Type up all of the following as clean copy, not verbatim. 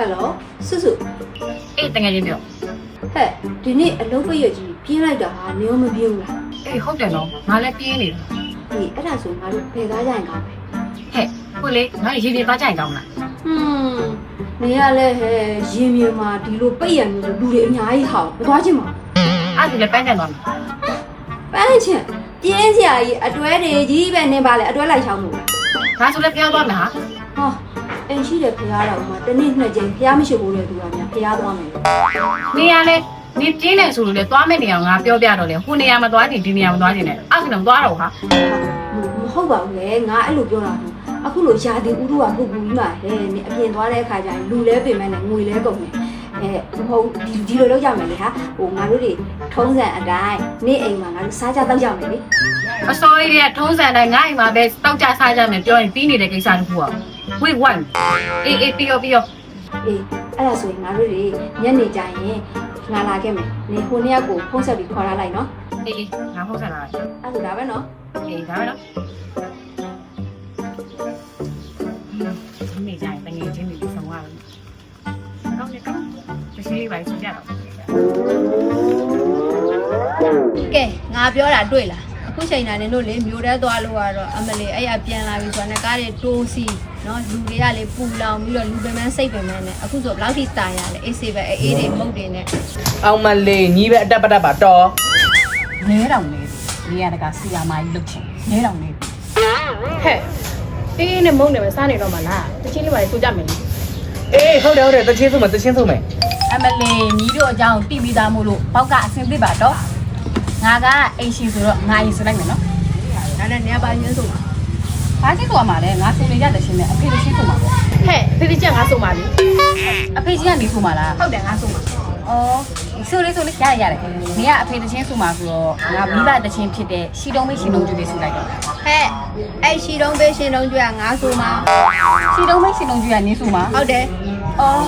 Hello, Susu. အေးတကယ်ကြီးပြော Hey, ဒီနေ့အလုပ်ပိတ်ရကြီးပြင်းလိုက်တာဟာနေမပြေဘူးလား အေးဟုတ်တယ်နော်ငါလည်းပြင်းနေတယ် ဒီအဲ့ဒါဆိုငါတို့ဖယ်သားကြရင်ကောင်းမယ် ဟဲ့ကိုလေငါရေပြေသွားကြရင်ကောင်းလား နေရလဲဟဲ့ရင်မြေမှာဒီလိုပိတ်ရမျိုးလူတွေအများကြီးဟောင်းမသွားချင်ပါဘူး အဲ့ဒါလည်းပန်းကန်သွားမှာ ပန်းချင်ပြင်းစရာကြီးအတွဲတွေကြီးပဲနေပါလေအတွဲလိုက်ချောင်းလို့ ငါဆိုလည်းပြောင်းသွားမှာ ဟောအင်ရှိတဲ့ဖရားတော်မှာတနေ့နှစ်ကြိမ်ဖရားမရှိဘူးလေသူကများဖရားသွားမယ် နေရလဲနေပြင်းနေဆိုလို့လေသွားမယ့်နေရာငါပြောပြတော့လေဟိုနေရာမသွားချင်ဒီနေရာမသွားချင်နဲ့အဲ့ဒါတော့သွားတော့ဟာ မဟုတ်ပါဘူးလေငါအဲ့လိုပြောတာအခုလိုယာတီဥတုကပုတ်ဘူးကြီးမှာဟဲ့နေအပြင်သွားတဲ့အခါကျရင်လူလဲပြင်မဲ့နဲ့ငွေလဲကုန်တယ်မဟုတ်ဒီလိုလုပ်ကြမယ်လေဟာဟိုငါတို့တွေထုံးစံအတိုင်းနေ့အိမ်မှာငါတို့စားကြတော့ကြမယ်လေ အစောကြီးကထုံးစံတိုင်းငါ့အိမ်မှာပဲတောက်ကြစားကြမယ်ပြောရင်ပြီးနေတဲ့ကိစ္စတခုอ่ะဝိတ်ဝမ်အေးပြီးရော အေးအဲ့ဒါဆိုရင်ငါတို့တွေညနေကျရင်ငါလာခဲ့မယ်နေဟိုနေ့ကကိုဖုန်းဆက်ပြီးခေါ်လာလိုက်နော် အေးငါဖုန်းဆက်လာ အဲ့ဒါပဲနော် အေးဒါပဲနော်နေကြရင်တငယ်ချင်းတွေဆောင်ရအောင်ကောင်းတယ်ကောင်းတယ်ရှိလေးပါစီကြတော့ ကဲငါပြောတာတွေ့လားအခုချိန်တိုင်းတို့လေမျိုးတဲသွားလို့ကတော့အမလီအဲ့ရပြန်လာပြီဆိုတော့ကားတွေတိုးစီနော်လူတွေကလေပူလောင်ပြီးတော့လူပင်မစိတ်ပင်မနဲ့အခုဆိုဘလောက်ထိတာရလဲအေးစေးပဲအေးတွေမုတ်တွေနဲ့ အောင်မလေးညီပဲအတက်ပတက်ပါတော် နဲတောင်နေနေရတကဆီယာမာကြီးလုတ်ချင်နဲတောင်နေ ဟဲ့အေးနဲ့မုန်းနေပဲစားနေတော့မှလားတချင်းလေးပါလေဆိုကြမယ်လေ အေးဟုတ်တယ်တချင်းဆုံးမယ်တချင်းဆုံးမယ် အမလီညီတို့အကြောင်းတိပြီးသားမို့လို့ဘောက်ကအဆင်ပြေပါတော့ငါကအိမ်ရှိဆိုတော့ငါရင်ဆိုလိုက်မယ်နော် ဒါနဲ့နေရာပါရင်းဆိုမှာ ဘာချင်းဆိုမှာလဲငါဆင်နေရတဲ့ရှင်နဲ့အဖေတချင်းဆိုမှာပေါ့ ဟဲ့ဖေဖေချက်ငါဆုံးပါလေ အဖေကြီးကနေဆိုမှာလား ဟုတ်တယ်ငါဆုံးပါ အော်ဆိုလေးရတယ်နေကအဖေတချင်းဆိုမှာဆိုတော့ငါမိဘတချင်းဖြစ်တဲ့ရှီတုံးမေးရှီတုံးကျွေးလေးဆိုလိုက်တော့ ဟဲ့အဲ့ရှီတုံးပေးရှင်တုံးကျွေးကငါဆိုမှာ ရှီတုံးမေးရှီတုံးကျွေးကနေဆိုမှာ ဟုတ်တယ် အော်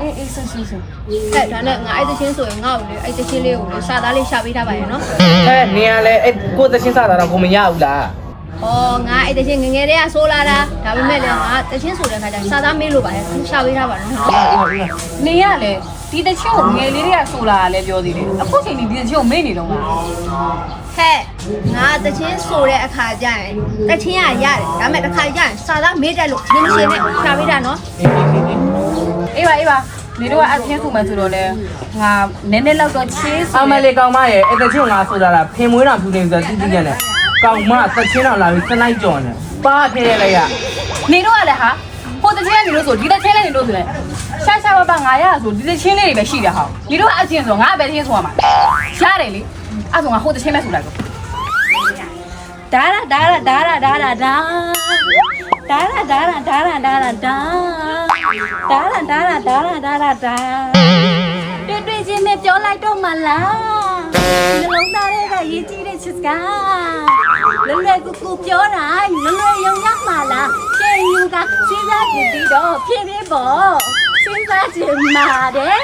အေးဆို ဟဲ့ဒါနဲ့ငါအဲ့တချင်းဆိုရင်ငါ့ကိုလေအဲ့တချင်းလေးကိုလေစာသားလေးရှာပေးထားပါရဲ့နော် ဟဲ့နေရလဲအဲ့ကိုတချင်းစားတာတော့ကိုမရဘူးလား အော်ငါအဲ့တချင်းငငယ်တည်းကဆိုလာတာဒါပေမဲ့လည်းငါတချင်းဆိုတဲ့ခါကျစာသားမေးလို့ပါရဲ့ရှာပေးထားပါနော် နေရလေဒီတချင်းကိုငယ်လေးတွေကဆိုလာလဲပြောသေးတယ်အခုချိန်ဒီတချင်းကိုမေ့နေတော့လား ဟဲ့ငါတချင်းဆိုတဲ့အခါကျရင်တချင်းကရတယ်ဒါပေမဲ့တစ်ခါကျရင်စာသားမေးတက်လို့နင်းမရှိနဲ့ရှာပေးတာနော် အေးပါနေတော့အချင်းဆိုမှဆိုတော့လဲငါနည်းနည်းလောက်တော့ချေးဆို အောင်မလေးကောင်မရဲ့အဲ့တချင်းငါဆိုတာလားဖင်မွေးတော်ဖြူနေဆိုတိတိကျနဲ့ကောင်မတချင်းတော်လာပြီးစလိုက်ကြော်နေပါခဲလိုက်ရ နေတော့လည်းဟာဟိုတချင်းကနေလို့ဆိုဒီတချင်းလေးနေလို့ဆိုလဲရှာပါငါရဆိုဒီတချင်းလေးတွေပဲရှိတယ်ဟာနေတော့အချင်းဆိုငါပဲတချင်းဆိုရမှာရတယ်လေအဲ့ဆိုငါဟိုတချင်းပဲဆိုလိုက်တော့ ဒါတွေ့တွေ့ချင်းနဲ့ပြောလိုက်တော့မလားနှလုံးသားတွေကရေးကြည့်တဲ့ချစ်စကားလွယ်ကူပြောတာလွယ်ရုံရမှာလားကျေယူကစဉ်းစားကြည့်ပြီးတော့ဖြစ်ဖြစ်ပေါ့စဉ်းစားကြည့်မှာတဲ့